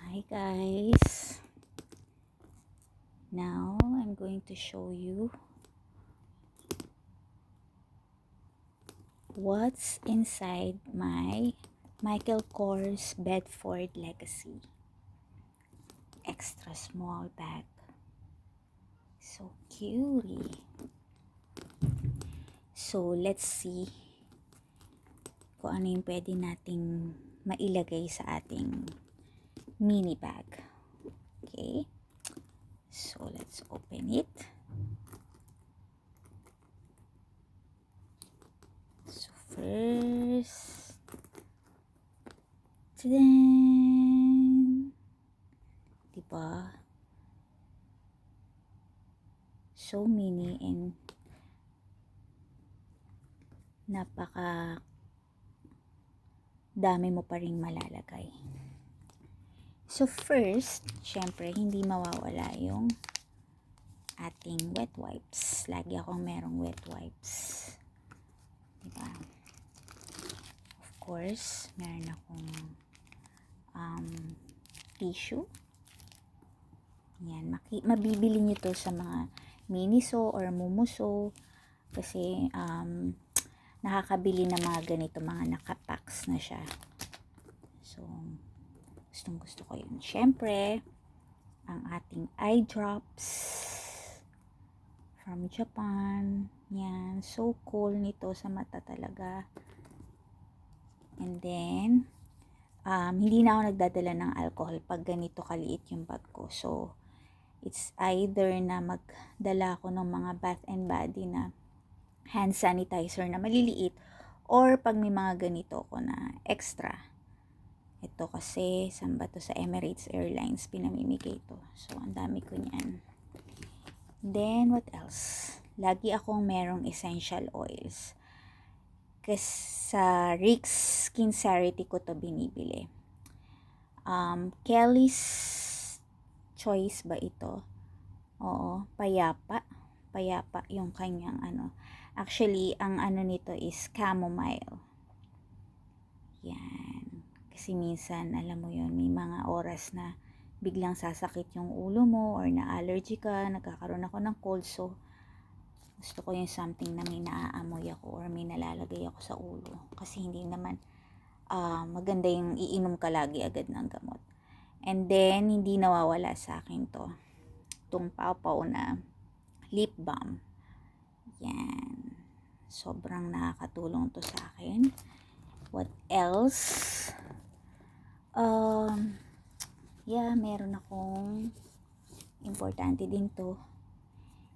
Hi guys, now I'm going to show you what's inside my Michael Kors Bedford Legacy extra small bag. So cutie. So let's see kung ano yung pwede nating mailagay sa ating mini bag. Okay, so let's open it. So first, diba? So mini and napaka dami mo pa ring malalagay. So first, syempre hindi mawawala yung ating wet wipes. Lagi akong merong wet wipes. Diba? Of course, meron akong tissue. Yan, mabibili nyo to sa mga Miniso or Mumuso kasi nakakabili ng mga ganito, mga nakapacks na siya. So, gusto ko yun. Syempre, ang ating eye drops from Japan. Yan, so cool nito sa mata talaga. And then, hindi na ako nagdadala ng alcohol pag ganito kaliit yung bag ko. So, it's either na magdala ako ng mga Bath and Body na hand sanitizer na maliliit, or pag may mga ganito ko na extra. Ito kasi, saan ba to? Sa Emirates Airlines, pinamimigay ito. So, ang dami ko niyan. Then, what else? Lagi akong merong essential oils. Kasi sa Rix Sincerity ko to binibili. Kelly's Choice ba ito? Oo, payapa. Payapa yung kanyang ano. Actually, ang ano nito is chamomile. Yan. Kasi minsan, alam mo yun, may mga oras na biglang sasakit yung ulo mo or na-allergy ka, nagkakaroon ako ng cold. So, gusto ko yung something na may naaamoy ako or may nalalagay ako sa ulo. Kasi hindi naman maganda yung iinom ka lagi agad ng gamot. And then, hindi nawawala sa akin to. Itong Pawpaw na lip balm. Yan. Sobrang nakakatulong to sa akin. What else? Yeah, meron akong importante din to.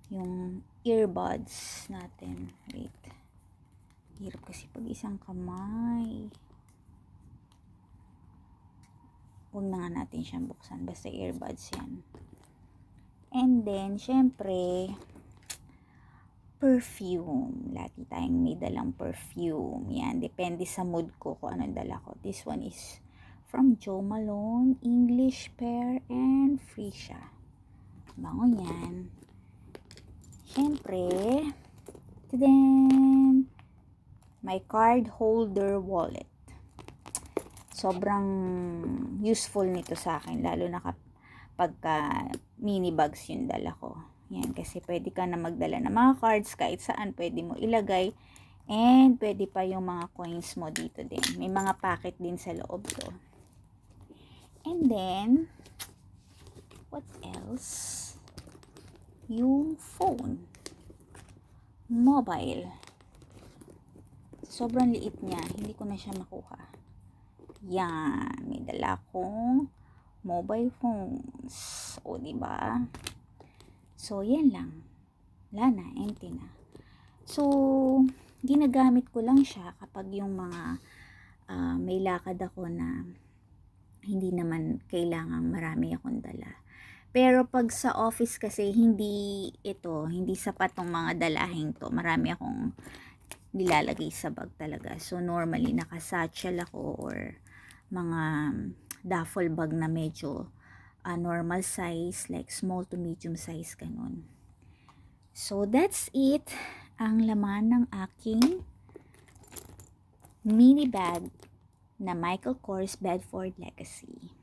Yung earbuds natin. Wait. Hirap kasi pag isang kamay. Huwag na nga natin siyang buksan. Basta earbuds yan. And then, syempre, perfume. Lagi tayong may dalang perfume. Yan. Depende sa mood ko kung anong dala ko. This one is from Jo Malone, English Pear, and Freesia. Bango yan. Syempre, tadaan! My card holder wallet. Sobrang useful nito sa akin. Lalo na pagka mini bags yung dala ko. Yan, kasi pwede ka na magdala ng mga cards kahit saan pwede mo ilagay. And pwede pa yung mga coins mo dito din. May mga packet din sa loob to. And then, what else? Yung phone. Mobile. Sobrang liit niya. Hindi ko na siya makuha. Yan. May dala akong mobile phones. O, diba? So, yan lang. Wala na. Empty na. So, ginagamit ko lang siya kapag yung mga may lakad ako na hindi naman kailangang marami akong dala. Pero pag sa office kasi, hindi sapat tong mga dalahin to. Marami akong nilalagay sa bag talaga. So, normally, nakasatchel ako or mga duffel bag na medyo normal size, like small to medium size, ganun. So, that's it. Ang laman ng aking mini bag na Michael Kors Bedford Legacy.